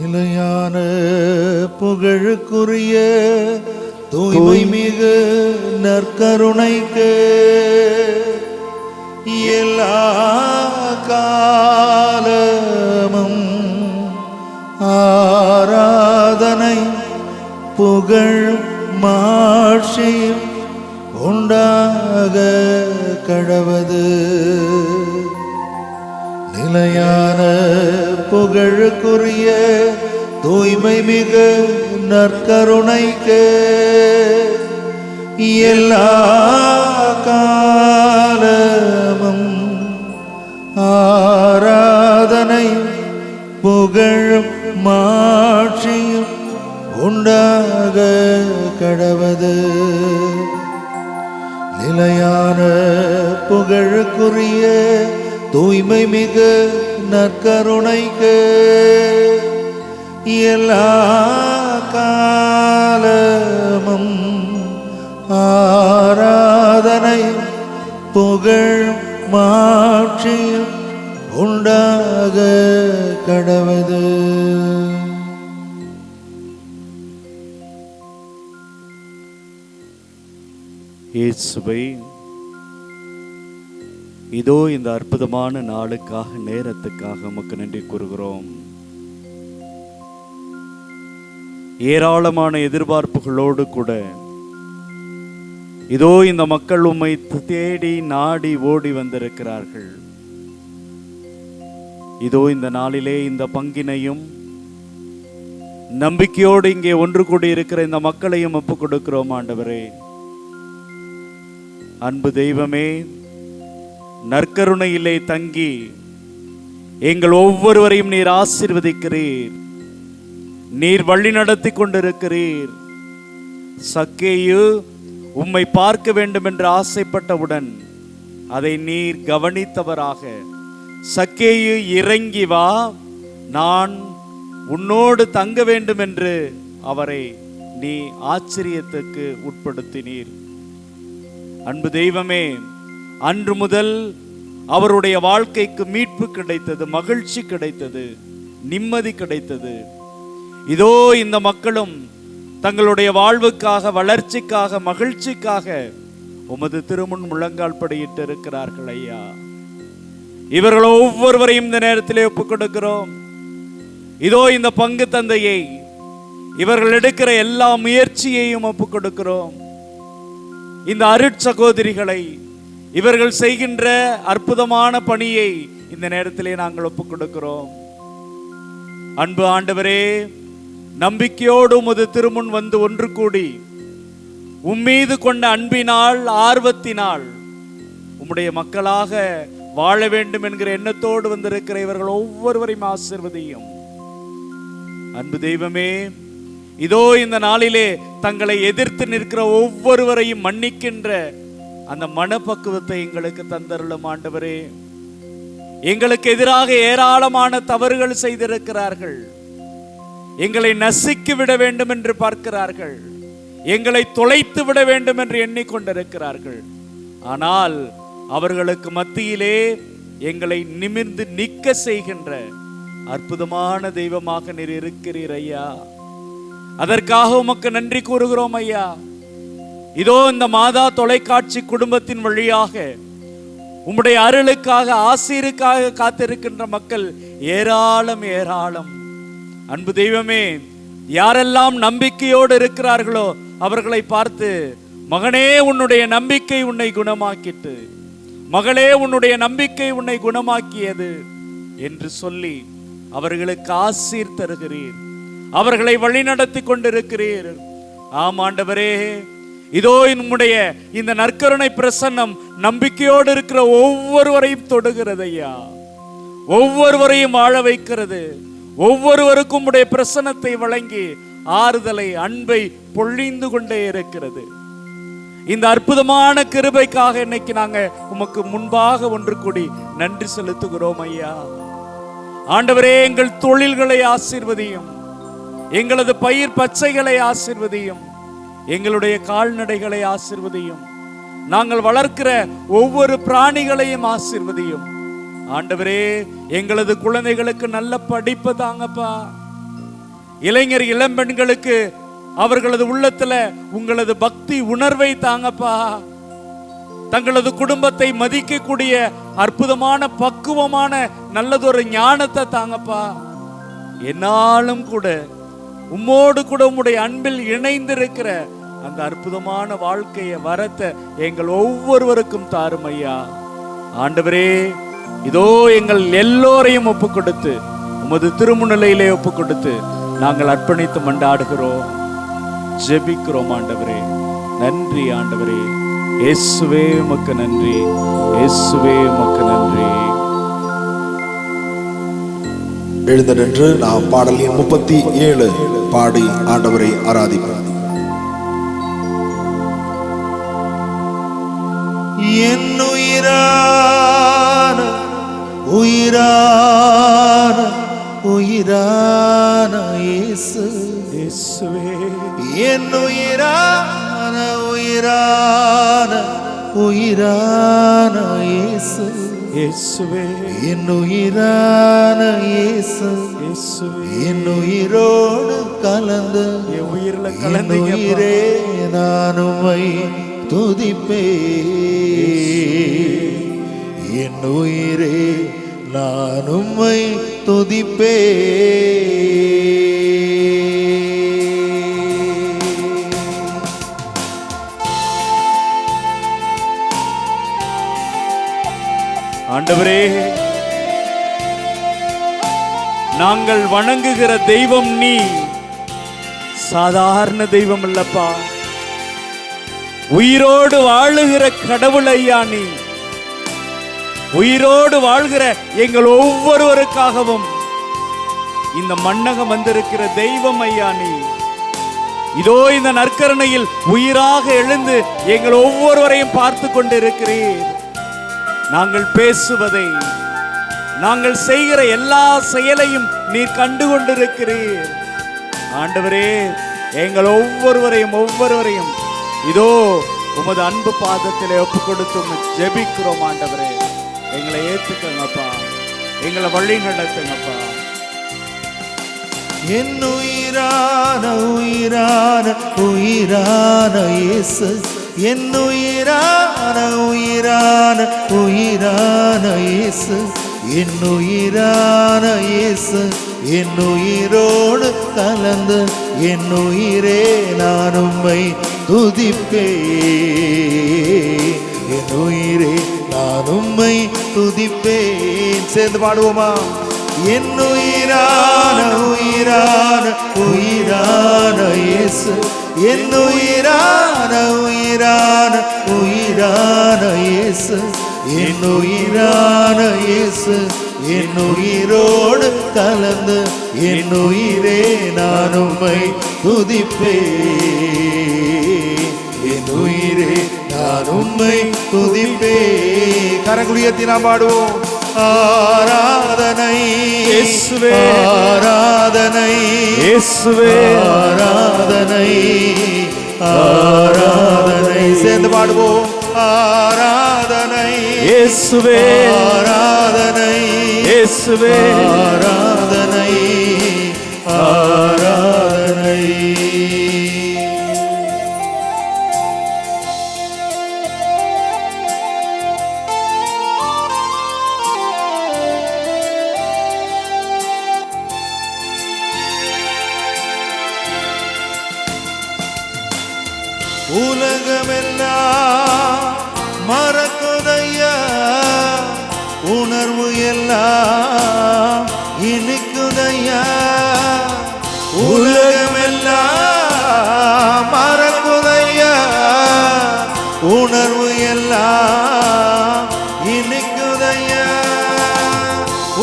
நிலையான புகழுக்குரிய தூய்மை மிகு நற்கருணைக்கு எல்லா காலமும் ஆராதனை புகழ் மாட்சியும் உண்டாக கடவது. நிலையான புகழுக்குரிய தூய்மை மிகு நற்கருணைக்கு எல்லா காலமும் ஆராதனை புகழும் மாட்சியும் உண்டாக கடவது. நிலையான புகழுக்குரிய தூய்மை மிகு நற்கருணைக்கு எல்லா காலமும் ஆராதனை புகழ் மாட்சியும் உண்டாக கடவது. இயேசுவே, இதோ இந்த அற்புதமான நாளுக்காக நேரத்துக்காக உமக்கு நன்றி கூறுகிறோம். ஏராளமான எதிர்பார்ப்புகளோடு கூட இதோ இந்த மக்கள் உம்மை தேடி நாடி ஓடி வந்திருக்கிறார்கள். இதோ இந்த நாளிலே இந்த பங்கினையும் நம்பிக்கையோடு இங்கே ஒன்று கூடி இருக்கிற இந்த மக்களையும் ஒப்புக் கொடுக்கிறோம். ஆண்டவரே, அன்பு தெய்வமே, நற்கருணையிலே தங்கி எங்கள் ஒவ்வொருவரையும் நீர் ஆசீர்வதிக்கிறீர், நீர் வழி நடத்தி கொண்டிருக்கிறீர். சக்கேயு உம்மை பார்க்க வேண்டும் என்று ஆசைப்பட்டவுடன் அதை நீர் கவனித்தவராக, சக்கேயு இறங்கி வா, நான் உன்னோடு தங்க வேண்டும் என்று அவரை நீ ஆச்சரியத்துக்கு உட்படுத்தினீர். அன்பு தெய்வமே, அன்று முதல் அவருடைய வாழ்க்கைக்கு மீட்பு கிடைத்தது, மகிழ்ச்சி கிடைத்தது, நிம்மதி கிடைத்தது. இதோ இந்த மக்களும் தங்களுடைய வாழ்வுக்காக, வளர்ச்சிக்காக, மகிழ்ச்சிக்காக உமது திருமுன் முழங்கால் படியிட்டு இருக்கிறார்கள். ஐயா, இவர்கள் ஒவ்வொருவரையும் இந்த நேரத்திலே ஒப்புக் கொடுக்கிறோம். இதோ இந்த பங்கு தந்தையை, இவர்கள் எடுக்கிற எல்லா முயற்சியையும் ஒப்புக் கொடுக்கிறோம். இந்த அருட்சகோதரிகளை, இவர்கள் செய்கின்ற அற்புதமான பணியை இந்த நேரத்திலே நாங்கள் ஒப்புக் கொடுக்கிறோம். அன்பு ஆண்டவரே, நம்பிக்கையோடு உமது திருமுன் வந்து ஒன்று கூடி உம்மீது கொண்ட அன்பினால், ஆர்வத்தினால் உம்முடைய மக்களாக வாழ வேண்டும் என்கிற எண்ணத்தோடு வந்திருக்கிற இவர்கள் ஒவ்வொருவரையும் ஆசீர்வதியும். அன்பு தெய்வமே, இதோ இந்த நாளிலே தங்களை எதிர்த்து நிற்கிற ஒவ்வொருவரையும் மன்னிக்கின்ற அந்த மனப்பக்குவத்தை எங்களுக்கு தந்தருளும். ஆண்டவரே, எங்களுக்கு எதிராக ஏராளமான தவறுகள் செய்திருக்கிறார்கள். எங்களை நசுக்கி விட வேண்டும் என்று பார்க்கிறார்கள், எங்களை தொலைத்து விட வேண்டும் என்று எண்ணிக்கொண்டிருக்கிறார்கள். ஆனால் அவர்களுக்கு மத்தியிலே எங்களை நிமிர்ந்து நிற்க செய்கின்ற அற்புதமான தெய்வமாக நீர் இருக்கிறீர் ஐயா. அதற்காக உமக்கு நன்றி கூறுகிறோம் ஐயா. இதோ இந்த மாதா தொலைக்காட்சி குடும்பத்தின் வழியாக உம்முடைய அருளுக்காக, ஆசீருக்காக காத்திருக்கின்ற மக்கள் ஏராளம் ஏராளம். அன்பு தெய்வமே, யாரெல்லாம் நம்பிக்கையோடு இருக்கிறார்களோ அவர்களை பார்த்து, மகனே உன்னுடைய நம்பிக்கை உன்னை குணமாக்கிட்டு, மகளே உன்னுடைய நம்பிக்கை உன்னை குணமாக்கியது என்று சொல்லி அவர்களுக்கு ஆசீர் தருகிறீர், அவர்களை வழிநடத்தி கொண்டிருக்கிறீர். ஆம் ஆண்டவரே, இதோ நம்முடைய இந்த நற்கருணை பிரசன்னம் நம்பிக்கையோடு இருக்கிற ஒவ்வொருவரையும் தொடுகிறது ஐயா, ஒவ்வொருவரையும் வாழ வைக்கிறது, ஒவ்வொருவருக்கும் உடைய பிரசன்னத்தை வழங்கி ஆறுதலை, அன்பை பொழிந்து கொண்டே இருக்கிறது. இந்த அற்புதமான கிருபைக்காக இன்னைக்கு நாங்க உமக்கு முன்பாக ஒன்று கூடி நன்றி செலுத்துகிறோம் ஐயா. ஆண்டவரே, எங்கள் தொழில்களை ஆசீர்வதியும், எங்களது பயிர் பச்சைகளை ஆசீர்வதியும், எங்களுடைய கால்நடைகளை ஆசீர்வதியும், நாங்கள் வளர்க்கிற ஒவ்வொரு பிராணிகளையும் ஆசீர்வதியும். ஆண்டவரே, எங்களது குழந்தைகளுக்கு நல்ல படிப்பு தாங்கப்பா. இளைஞர் இளம்பெண்களுக்கு அவர்களது உள்ளத்துல உங்களது பக்தி உணர்வை தாங்கப்பா. தங்களது குடும்பத்தை மதிக்கக்கூடிய அற்புதமான பக்குவமான நல்லதொரு ஞானத்தை தாங்கப்பா. என்னாலும் கூட உம்மோடு கூட உம்முடைய அன்பில் இணைந்திருக்கிற அந்த அற்புதமான வாழ்க்கையை வரத்தை எங்கள் ஒவ்வொருவருக்கும் தாரும் ஐயா. ஆண்டவரே, இதோ எங்கள் எல்லோரையும் ஒப்பு கொடுத்து உமது திருமுன்னிலையிலே ஒப்பு கொடுத்து நாங்கள் அர்ப்பணித்து மண்டாடுகிறோம், ஜெபிக்கிறோம். ஆண்டவரே நன்றி. ஆண்டவரே இயேசுவே உமக்கு நன்றி, இயேசுவே உமக்கு நன்றி. எழுந்து நின்று நாம் பாடல் எண் 37 பாடி ஆண்டவரை ஆராதிப்போம். என் உயிரான உயிரான உயிரான இயேசு, இயேசுவே என் உயிரான உயிரான உயிரான இயேசு, இயேசுவே என் உயிரான இயேசு, இயேசுவே என் உயிரோடு கலந்து என் உயிரில என் கலந்தீங்க. உயிரே நான் உம்மை துதிப்பேன், என் உயிரே நான் உம்மை துதிப்பேன். ஆண்டவரே, நாங்கள் வணங்குகிற தெய்வம் நீ சாதாரண தெய்வம் அல்லப்பா. உயிரோடு வாழுகிற கடவுள் ஐயா நீ. உயிரோடு வாழ்கிற எங்கள் ஒவ்வொருவருக்காகவும் இந்த மண்ணகம் வந்திருக்கிற தெய்வம் ஐயா நீ. இதோ இந்த நற்கருணையில் உயிராக எழுந்து எங்கள் ஒவ்வொருவரையும் பார்த்து கொண்டிருக்கிறீர். நாங்கள் பேசுவதை, நாங்கள் செய்கிற எல்லா செயலையும் நீர் கண்டு கொண்டிருக்கிறீர். ஆண்டவரே, எங்கள் ஒவ்வொருவரையும் இதோ உமது அன்பு பாதத்திலே ஒப்பு கொடுத்து ஜெபிக்கிறோம். ஆண்டவரே, எங்களை ஏத்துக்கங்கப்பா, எங்களை வழி நடத்துங்கப்பா. என் உயிரான உயிரான உயிரான இயேசு, என் உயிரான உயிரான உயிரான இயேசு, என் உயிரான இயேசு, என் உயிரோடு கலந்து என் உயிரே நான் உம்மை துதிப்பேன், என் உயிரே நான் உம்மை துதிப்பேன். சேர்ந்து பாடுவோமா? என் உயிரான உயிரான உயிரான இயேசு, என் உயிரான உயிரான உயிரான இயேசு, என் உயிரான இயேசு, என் உயிரோடு கலந்து என் உயிரே நான் உம்மை துதிப்பேன், என் உயிரே நான் உம்மை துதிப்பேன். கரங்குடியத்தி நாம் பாடுவோம். ஆராதனை இயேசுவே, ஆராதனை இயேசுவே, ஆராதனை ஆராதனை. சேர்ந்து பாடுவோம். ஆராதனை இயேசுவே, ஆராதனை இயேசுவே, ஆராதனை ஆராதனை. உலகமெல்லாம் மறக்குதையா, உணர்வு எல்லாம் இனிக்குதையா. உலகமெல்லாம் மறக்குதையா, உணர்வு எல்லாம் இனிக்குதையா.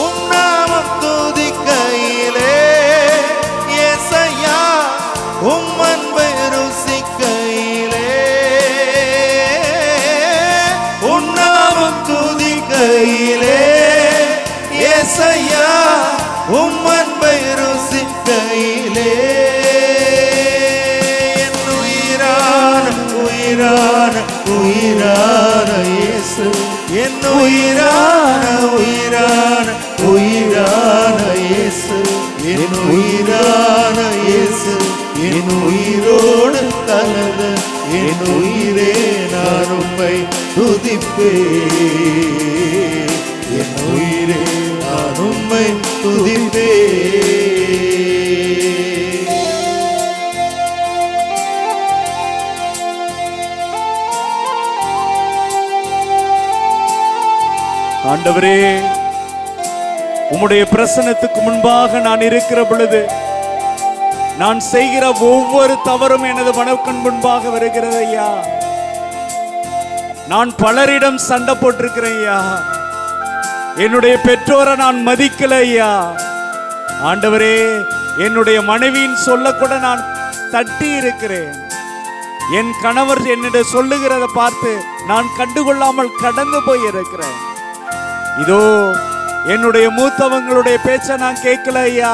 உம் நாமம் துதிக்கையிலே ஏசையா, உம் அன்பை ருசிக்கையிலே, உம் நாமம் துதிக்கையிலே ஏசையா, உம் அன்பை ருசிக்கையிலே. என் உயிரான உயிரான உயிரான இயேசு, என் உயிரான உயிரான உயிரான இயேசு, என் உயிரான இயேசு என் உயிரோடு கலந்து என் உயிரே நான் உம்மை துதிப்பேன். என் உயிரே நான் உம்மை துதிப்பேன். ஆண்டவரே, உம்முடைய பிரசன்னத்துக்கு முன்பாக நான் இருக்கிற பொழுது நான் செய்கிற ஒவ்வொரு தவறும் எனது மனக்கண் முன்பாக வருகிறது ஐயா. நான் பலரிடம் சண்டை போட்டிருக்கிறேன் ஐயா. என்னுடைய பெற்றோரை நான் மதிக்கல ஐயா. ஆண்டவரே, என்னுடைய மனைவியின் சொல்ல கூட நான் தட்டி இருக்கிறேன். என் கணவர் என்னிடம் சொல்லுகிறத பார்த்து நான் கண்டுகொள்ளாமல் கடந்து போய் இருக்கிறேன். இதோ என்னுடைய மூத்தவங்களுடைய பேச்ச நான் கேட்கல ஐயா.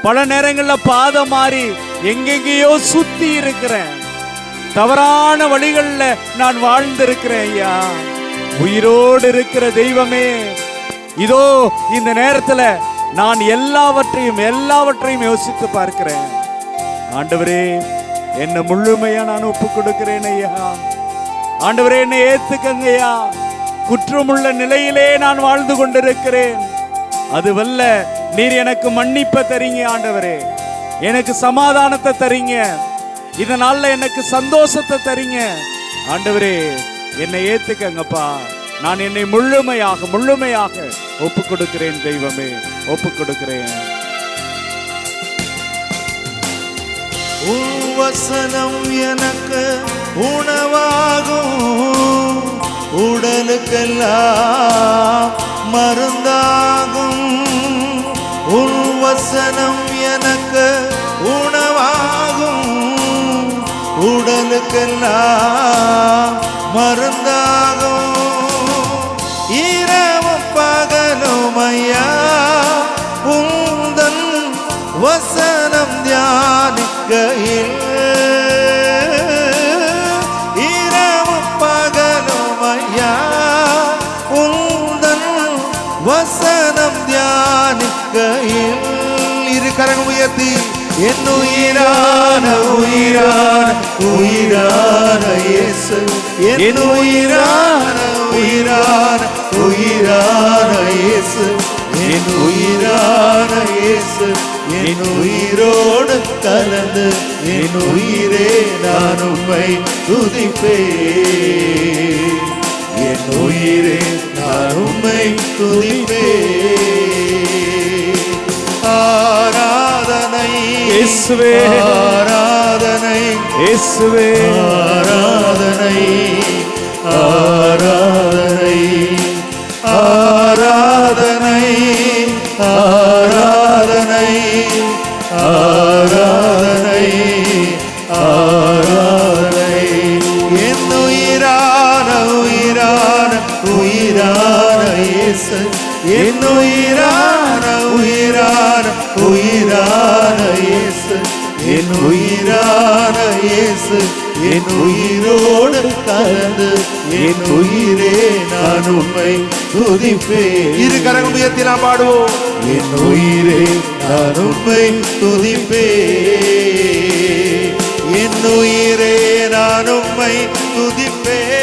பல நேரங்களில் பாதம் மாறி எங்கெங்கேயோ சுத்தி இருக்கிறேன். தவறான வழிகளில் நான் வாழ்ந்திருக்கிறேன் ஐயா. உயிரோடு இருக்கிற தெய்வமே, இதோ இந்த நேரத்தில் நான் எல்லாவற்றையும் யோசித்து பார்க்கிறேன். ஆண்டவரே, என்னை முழுமையா நான் ஒப்பு கொடுக்கிறேன் ஐயா. ஆண்டவரே, என்னை ஏத்துக்கங்க ஐயா. குற்றமுள்ள நிலையிலே நான் வாழ்ந்து கொண்டிருக்கிறேன். அதுவல்ல, நீர் எனக்கு மன்னிப்பை தரீங்க ஆண்டவரே. எனக்கு சமாதானத்தை தரீங்க. இதனால எனக்கு சந்தோஷத்தை தரீங்க ஆண்டவரே. என்னை ஏத்துக்கங்கப்பா. நான் என்னை முழுமையாக ஒப்பு கொடுக்கிறேன் தெய்வமே, ஒப்பு கொடுக்கிறேன். உன் வசனம் எனக்கு உணவாகும், உடலுக்கெல்லாம் மருந்தாகும். உன் வசனம் எனக்கு உணவாகும், உடலுக்கெல்லாம் மருந்தாகும். இரவும் பகலும் ஐயா உந்தன் வசனம் தியானிக்கையில், இரவும் பகலும் ஐயா உந்தன் வசனம் தியானிக்கையில். இரு கரங்கள் உயர்த்தி, என் உயிரான இயேசு, என் உயிரான இயேசு, என் உயிரான இயேசு, என் உயிரோடு கலந்து என் உயிரே நான் உம்மை துதிப்பேன். என் உயிரே நான் உம்மை துதிப்பேன். ஆராதனை இயேசுவே, ஆராதனை இயேசுவே, ஆராதனை ஆராதனை ஆராதனை ஆராதனை ஆராதனை ஆராதனை. என் உயிரான இயேசு, என் உயிரான இயேசு, என் உயிரான இயேசு, என் உயிரோடு கலந்து என் உயிரே நான் உம்மை துதிப்பேன். இரு கரங்கள் உயர்த்தி நாம் பாடுவோம். என் உயிரே நான் உம்மை துதிப்பேன். என் உயிரே நான் உம்மை துதிப்பேன்.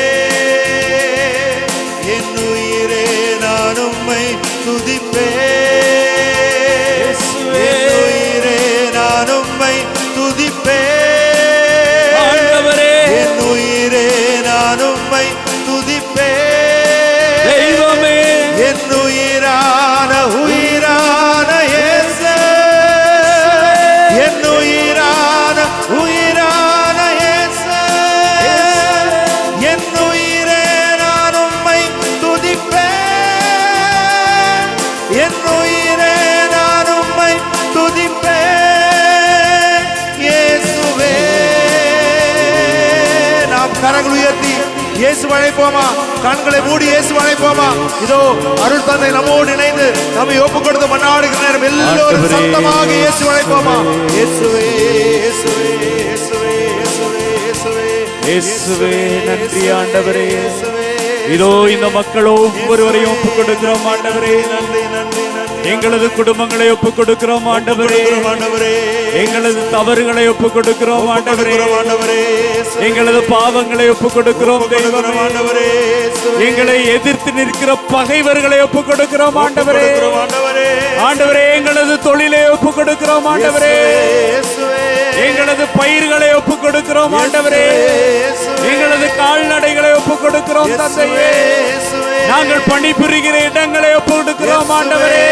என் உயிரே நான் உம்மை துதிப்பேன். என் உயிரே நான் உம்மை துதிப்பேன். என் உயிரே நான் உம்மை துதிப்பேன். தெய்வமே, என் உயிரான இயேசு, என் உயிரான இயேசு, என் உயிரே நான் உம்மை துதிப்பேன். என் உயிரே நான் உம்மை துதிப்பேன். இயேசுவே, நாம் கரங்கள் உயர்த்தி இயேசு அழைப்போமா? கண்களை மூடி இயேசு அழைப்போமா? இதோ அருள் தந்தை நம்மோடு இணைந்து நம்மை ஒப்புக் கொடுத்து மன்னாடுகிற நேரம் எல்லோரும் சத்தமாக இயேசு அழைப்போமா? இயேசுவே, இயேசுவே, இயேசுவே, இயேசுவே, இயேசுவே, இயேசுவே, நன்றி ஆண்டவரே. இதோ இந்த மக்கள் ஒவ்வொருவரையும் ஒப்புக் கொடுக்கிறோம் ஆண்டவரே. நன்றி, நன்றி, நன்றி. எங்களது குடும்பங்களை ஒப்புக் கொடுக்கிறோம் ஆண்டவரே. எங்களது தவறுகளை ஒப்புக் கொடுக்கிறோம் ஆண்டவரே. எங்களது பாவங்களை ஒப்புக் கொடுக்கிறோம் தெய்வமே. எங்களை எதிர்த்து நிற்கிற பகைவர்களை ஒப்புக் கொடுக்கிறோம் ஆண்டவரே. ஆண்டவரே, எங்களது தொழிலை ஒப்புக் கொடுக்கிறோம் ஆண்டவரே. எங்களது பயிர்களை ஒப்புக் கொடுக்கிறோம் ஆண்டவரே. எங்களது கால்நடைகளை ஒப்புக் கொடுக்கிறோம் தந்தையே. நாங்கள் பணிபுரிகிற இடங்களை ஒப்புக் கொடுக்கிறோம் ஆண்டவரே.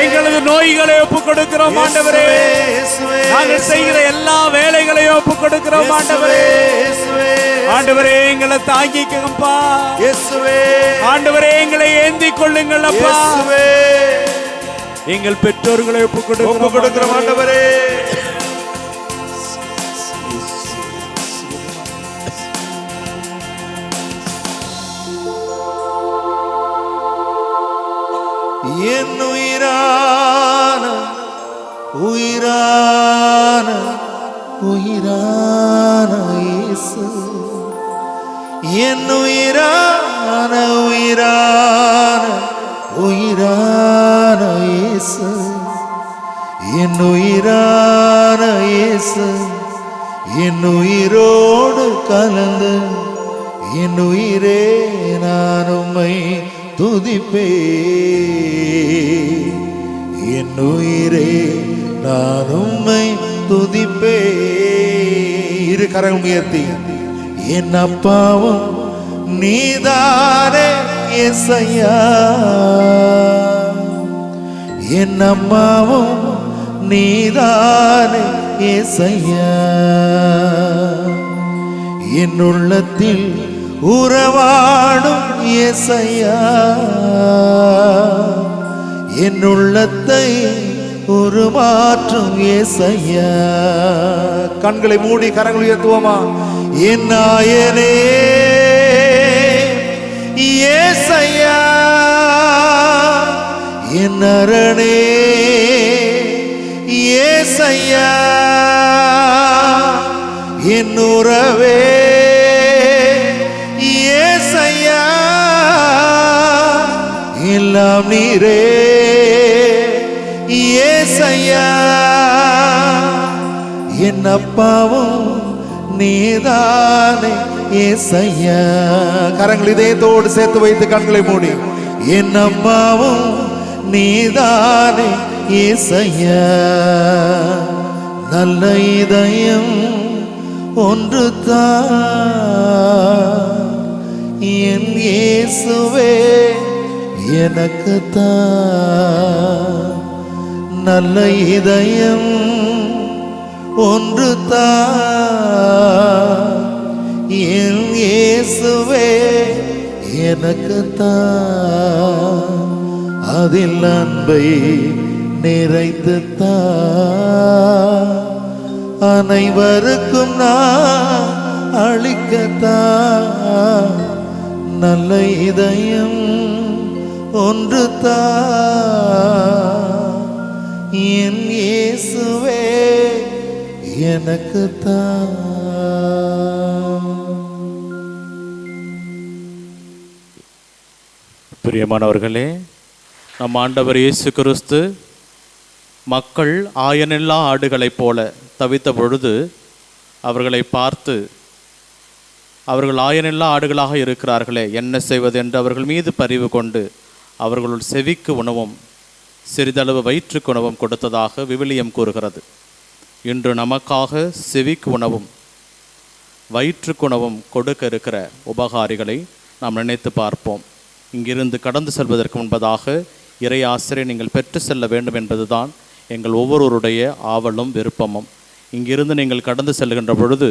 எங்களது நோய்களை ஒப்புக் கொடுக்கிறோம் ஆண்டவரே. நாங்கள் செய்கிற எல்லா வேலைகளையும் ஒப்புக் கொடுக்கிறோம் ஆண்டவரே. ஆண்டவரே, எங்களை தாங்கிக்கப்பா. ஆண்டவரே, எங்களை ஏந்தி கொள்ளுங்கள் அப்பா. எங்கள் பெற்றோர்களை ஒப்புக் கொடுக்கிறோம் ஆண்டவரே. என் உயிரான உயிரான உயிரான இயேசு, என் உயிரான உயிரான உயிரான இயேசு, என் உயிரான இயேசு, என் உயிரோடு கலந்து என் உயிரே நான் உம்மை துதிப்பே. என் உயிரே நான் உம்மை துதிப்பே. இரு கரங்கள் உயர்த்தி, என் அப்பாவும் நீதானே இயேசையா, என் அம்மாவும் நீதானே இயேசையா, என் உள்ளத்தில் உறவாடும் இயேசையா, என் உள்ளத்தை உருமாற்றும் இயேசையா. கண்களை மூடி கரங்கள் உயர்த்துவோமா? என் நாயனே இயேசையா, என் அரணே இயேசையா, என் உறவே இயேசையா, எல்லாம் நீரே இயேசையா, என் அப்பாவும் நீதானே இயேசையா. கரங்கள் இதயத்தோடு சேர்த்து வைத்து கண்களை மூடி, என் அம்மாவும் நீதானே இயேசையா. நல்ல இதயம் ஒன்று தான் என் இயேசுவே எனக்கு தான். நல்ல இதயம் ஒன்று தான் என் இயேசுவே எனக்கு தான். அதில் அன்பை நிறைத்து தான் அனைவருக்கும் நான் அளிக்கத்தான். நல்ல இதயம் ஒன்று தான் என் இயேசுவே எனக்கு தான். பிரியமானவர்களே, நம் ஆண்டவர் இயேசு கிறிஸ்து மக்கள் ஆயனில்லா ஆடுகளைப் போல தவித்த பொழுது அவர்களை பார்த்து, அவர்கள் ஆயனில்லா ஆடுகளாக இருக்கிறார்களே, என்ன செய்வது என்று அவர்கள் மீது பரிவு கொண்டு அவர்களுள் செவிக்கு உணவும் சிறிதளவு வயிற்றுக்கு உணவும் கொடுத்ததாக விவிலியம் கூறுகிறது. இன்று நமக்காக செவிக்கு உணவும் வயிற்றுக்கு உணவும் கொடுக்க இருக்கிற உபகாரிகளை நாம் நினைத்து பார்ப்போம். இங்கிருந்து கடந்து செல்வதற்கு முன்பதாக இறை ஆசிரியை நீங்கள் பெற்று செல்ல வேண்டும் என்பதுதான் எங்கள் ஒவ்வொருவருடைய ஆவலும் விருப்பமும். இங்கிருந்து நீங்கள் கடந்து செல்கின்ற பொழுது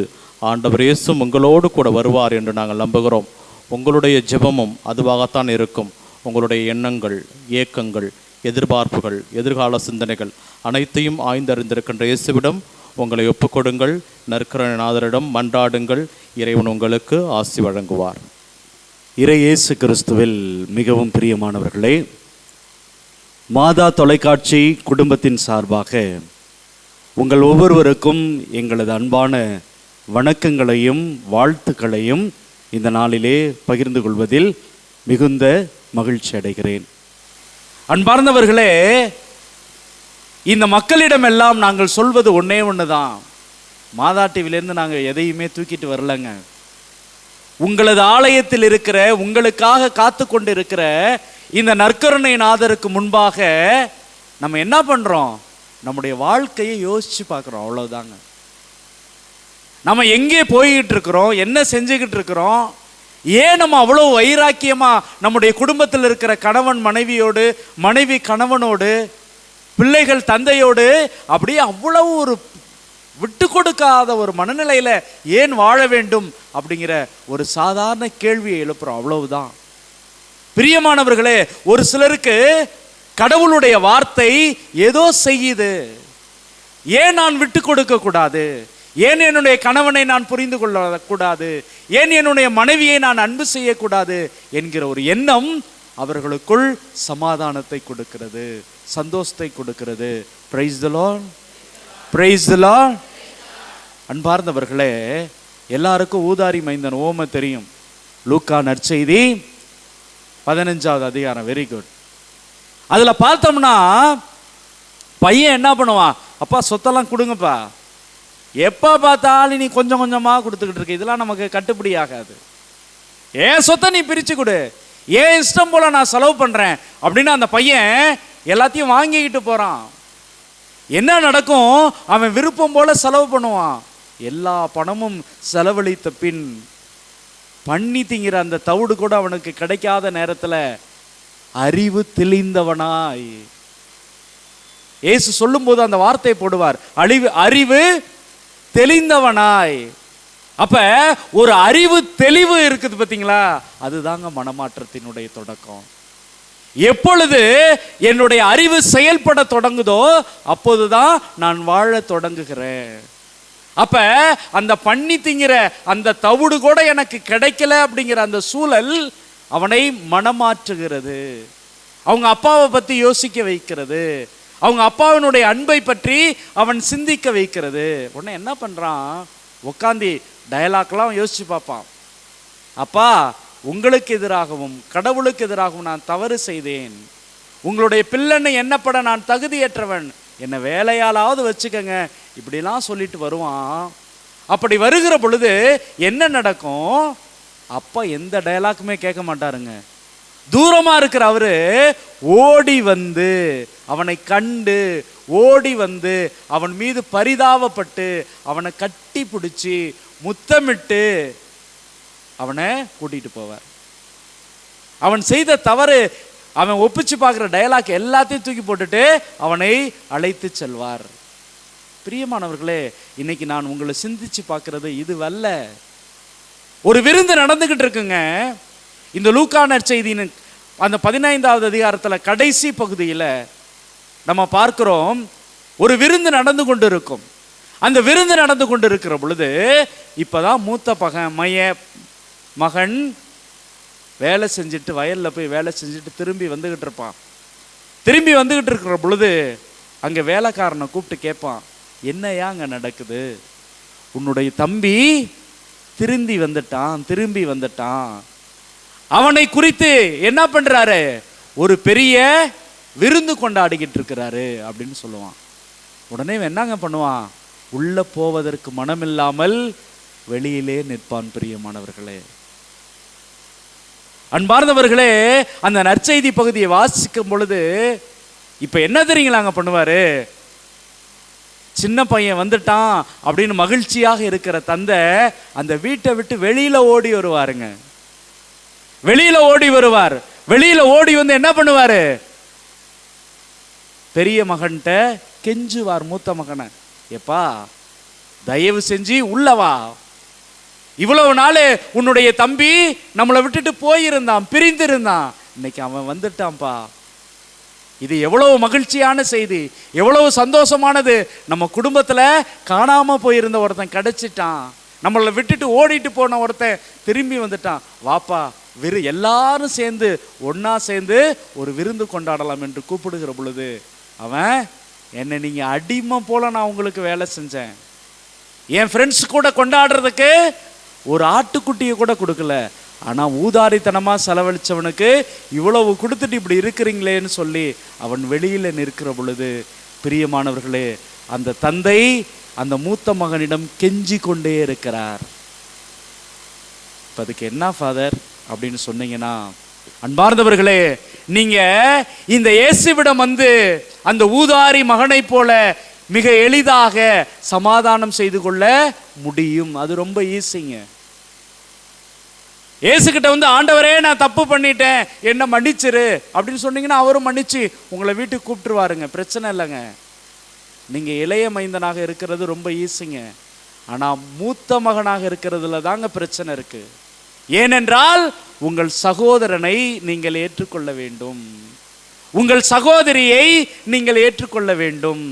ஆண்டவர் இயேசுவும் உங்களோடு கூட வருவார் என்று நாங்கள் நம்புகிறோம். உங்களுடைய ஜெபமும் அதுவாகத்தான் இருக்கும். உங்களுடைய எண்ணங்கள், ஏக்கங்கள், எதிர்பார்ப்புகள், எதிர்கால சிந்தனைகள் அனைத்தையும் ஆய்ந்தறிந்திருக்கின்ற இயேசுவிடம் உங்களை ஒப்புக்கொடுங்கள். நற்கருணைநாதரிடம் மன்றாடுங்கள். இறைவன் உங்களுக்கு ஆசி வழங்குவார். இறை இயேசு கிறிஸ்துவில் மிகவும் பிரியமானவர்களே, மாதா தொலைக்காட்சி குடும்பத்தின் சார்பாக உங்கள் ஒவ்வொருவருக்கும் எங்களது அன்பான வணக்கங்களையும் வாழ்த்துக்களையும் இந்த நாளிலே பகிர்ந்து கொள்வதில் மிகுந்த மகிழ்ச்சி அடைகிறேன். அன்பார்ந்தவர்களே, இந்த மக்களிடமெல்லாம் நாங்கள் சொல்வது ஒன்னே ஒண்ணுதான். மாதா டிவிலேருந்து நாங்கள் எதையுமே தூக்கிட்டு வரலங்க. உங்களது ஆலயத்தில் இருக்கிற, உங்களுக்காக காத்து கொண்டு இருக்கிற இந்த நற்கருணை நாதருக்கு முன்பாக நம்ம என்ன பண்றோம்? நம்முடைய வாழ்க்கையை யோசிச்சு பார்க்குறோம், அவ்வளவுதாங்க. நம்ம எங்கே போய்கிட்டு இருக்கிறோம், என்ன செஞ்சுக்கிட்டு இருக்கிறோம், ஏன் நம்ம அவ்வளோ வைராக்கியமா நம்முடைய குடும்பத்தில் இருக்கிற கணவன் மனைவியோடு, மனைவி கணவனோடு, பிள்ளைகள் தந்தையோடு அப்படியே அவ்வளவு ஒரு விட்டு கொடுக்காத ஒரு மனநிலையில ஏன் வாழ வேண்டும் அப்படிங்கிற ஒரு சாதாரண கேள்வியை எழுப்புறோம், அவ்வளவுதான். பிரியமானவர்களே, ஒரு சிலருக்கு கடவுளுடைய வார்த்தை ஏதோ செய்யுது. ஏன் நான் விட்டு கொடுக்க கூடாது, ஏன் என்னுடைய கணவனை நான் புரிந்து கொள்ள கூடாது, ஏன் என்னுடைய மனைவியை நான் அன்பு செய்யக்கூடாது என்கிற ஒரு எண்ணம் அவர்களுக்குள் சமாதானத்தை கொடுக்கிறது, சந்தோஷத்தை கொடுக்கிறது. Praise the Lord, praise the Lord. அன்பார்ந்தவர்களே, எல்லாருக்கும் ஊதாரி மைந்தன் ஓமை தெரியும். லூக்கா நற்செய்தி 15வது அதிகாரம். Very good. அதுல பார்த்தோம்னா பையன் என்ன பண்ணுவான்? அப்பா சொத்தெல்லாம் கொடுங்கப்பா. எப்ப பார்த்தாலும் நீ கொஞ்சம் கொஞ்சமா கொடுத்துக்கிட்டு இருக்க, இதெல்லாம் நமக்கு கட்டுப்படி ஆகாது. ஏன் சொத்தை நீ பிரிச்சு கொடு, ஏன் இஷ்டம் போல நான் செலவு பண்றேன் அப்படின்னு அந்த பையன் எல்லாத்தையும் வாங்கிக்கிட்டு போறான். என்ன நடக்கும்? அவன் விருப்பம் போல செலவு பண்ணுவான். எல்லா பணமும் செலவழித்த பின் பண்ணி திங்கிற அந்த தவிடு கூட அவனுக்கு கிடைக்காத நேரத்தில் அறிவு தெளிந்தவனாய், இயேசு சொல்லும் போது அந்த வார்த்தையை போடுவார், அறிவு தெளிந்தவனாய். அப்ப ஒரு அறிவு தெளிவு இருக்குது பார்த்தீங்களா, அதுதாங்க மனமாற்றத்தினுடைய தொடக்கம். எப்பொழுது என்னுடைய அறிவு செயல்பட தொடங்குதோ அப்போதுதான் நான் வாழ தொடங்குகிறேன். அப்ப அந்த பண்ணி திங்கிற அந்த தவிடு கூட எனக்கு கிடைக்கல அப்படிங்கிற அந்த சூழல் அவனை மனமாற்றுகிறது, அவங்க அப்பாவை பத்தி யோசிக்க வைக்கிறது, அவங்க அப்பாவினுடைய அன்பை பற்றி அவன் சிந்திக்க வைக்கிறது. உடனே என்ன பண்றான்? உட்காந்து டயலாக்லாம் யோசிச்சு பார்ப்பான். அப்பா, உங்களுக்கு எதிராகவும் கடவுளுக்கு எதிராகவும் நான் தவறு செய்தேன், உங்களுடைய பிள்ளைன்னு எண்ணப்பட நான் தகுதியற்றவன், என்னை வேலையாலாவது வச்சுக்கங்க, இப்படிலாம் சொல்லிட்டு வருவான். அப்படி வருகிற பொழுது என்ன நடக்கும்? அப்பா எந்த டயலாக்குமே கேட்க மாட்டாருங்க. தூரமா இருக்கிற அவரு ஓடி வந்து அவனை கண்டு, ஓடி வந்து அவன் மீது பரிதாபப்பட்டு அவனை கட்டி பிடிச்சி முத்தமிட்டு அவனை கூட்டிட்டு போவார். அவன் செய்த தவறு அவன் ஒப்பிச்சு பார்க்குற டயலாக் எல்லாத்தையும் தூக்கி போட்டுட்டு அவனை அழைத்து செல்வார். பிரியமானவர்களே, இன்னைக்கு நான் உங்களை சிந்திச்சு பார்க்கிறது இதுவல்ல. ஒரு விருந்து நடந்துகிட்டு இருக்குங்க. இந்த லூக்கா நற்செய்தியின் அந்த 15வது அதிகாரத்தில் கடைசி பகுதியில் நம்ம பார்க்கிறோம், ஒரு விருந்து நடந்து கொண்டு இருக்கும். அந்த விருந்து நடந்து கொண்டு இருக்கிற பொழுது இப்பதான் மூத்த மகன் வேலை செஞ்சுட்டு, வயல்ல போய் வேலை செஞ்சுட்டு திரும்பி வந்துகிட்டு இருப்பான். திரும்பி வந்துகிட்டு இருக்கிற பொழுது அங்க வேலைக்காரனை கூப்பிட்டு கேட்பான், என்னையா அங்க நடக்குது? உன்னுடைய தம்பி திரும்பி வந்துட்டான். அவனை குறித்து என்ன பண்றாரு? ஒரு பெரிய விருந்து கொண்டாடிக்கிட்டு இருக்கிறாரு அப்படின்னு சொல்லுவான். உடனே என்னங்க பண்ணுவான்? உள்ள போவதற்கு மனமில்லாமல் வெளியிலே நிற்பான். பிரியமானவர்களே, அன்பார்ந்தவர்களே, அந்த நற்செய்தி பகுதியை வாசிக்கும் பொழுது இப்ப என்ன தெரியுங்களாங்க பண்ணுவாரு? சின்ன பையன் வந்துட்டான் அப்படின்னு மகிழ்ச்சியாக இருக்கிற தந்தை அந்த வீட்டை விட்டு வெளியில ஓடி வருவாருங்க. வெளியில ஓடி வருவார். வெளியில ஓடி வந்து என்ன பண்ணுவாரு? பெரிய மகன்கிட்ட கெஞ்சுவார். மூத்த மகனை, எப்பா தயவு செஞ்சு உள்ளவா, இவ்வளவு நாள் உன்னுடைய தம்பி நம்மளை விட்டுட்டு போயிருந்தான், பிரிந்திருந்தான், இன்னைக்கு அவன் வந்துட்டான்ப்பா. இது எவ்வளவு மகிழ்ச்சியான செய்தி, எவ்வளவு சந்தோஷமானது. நம்ம குடும்பத்துல காணாம போயிருந்த ஒருத்தன் கிடைச்சிட்டான், நம்மளை விட்டுட்டு ஓடிட்டு போன ஒருத்தன் திரும்பி வந்துட்டான், வாப்பா எல்லாரும் சேர்ந்து ஒன்னா சேர்ந்து ஒரு விருந்து கொண்டாடலாம் என்று கூப்பிடுகிற பொழுது அவன், என்னை நீங்க அடிமை போல நான் உங்களுக்கு வேலை செஞ்சேன், என் ஃப்ரெண்ட்ஸ் கூட கொண்டாடுறதுக்கு ஒரு ஆட்டுக்குட்டியை கூட கொடுக்கல, ஆனால் ஊதாரித்தனமாக செலவழித்தவனுக்கு இவ்வளவு கொடுத்துட்டு இப்படி இருக்கிறீங்களேன்னு சொல்லி அவன் வெளியில் நிற்கிற பொழுது, பிரியமானவர்களே, அந்த தந்தை அந்த மூத்த மகனிடம் கெஞ்சி கொண்டே இருக்கிறார். இப்போ அதுக்கு என்ன ஃபாதர் அப்படின்னு சொன்னீங்கன்னா, அன்பார்ந்தவர்களே, நீங்க இந்த இயேசுவிடம் வந்து அந்த ஊதாரி மகனை போல மிக எளிதாக சமாதானம் செய்து கொள்ள முடியும். அது ரொம்ப ஈஸிங்க. இயேசுகிட்ட வந்து, ஆண்டவரே நான் தப்பு பண்ணிட்டேன், என்ன மன்னிச்சிரு அப்படின்னு சொன்னீங்கன்னா அவரும் மன்னிச்சு உங்களை வீட்டுக்கு கூப்பிட்டுருவாருங்க, பிரச்சனை இல்லைங்க. நீங்க இளைய மைந்தனாக இருக்கிறது ரொம்ப ஈஸிங்க. ஆனா மூத்த மகனாக இருக்கிறதுல தாங்க பிரச்சனை இருக்கு. ஏனென்றால் உங்கள் சகோதரனை நீங்கள் ஏற்றுக்கொள்ள வேண்டும், உங்கள் சகோதரியை நீங்கள் ஏற்றுக்கொள்ள வேண்டும்,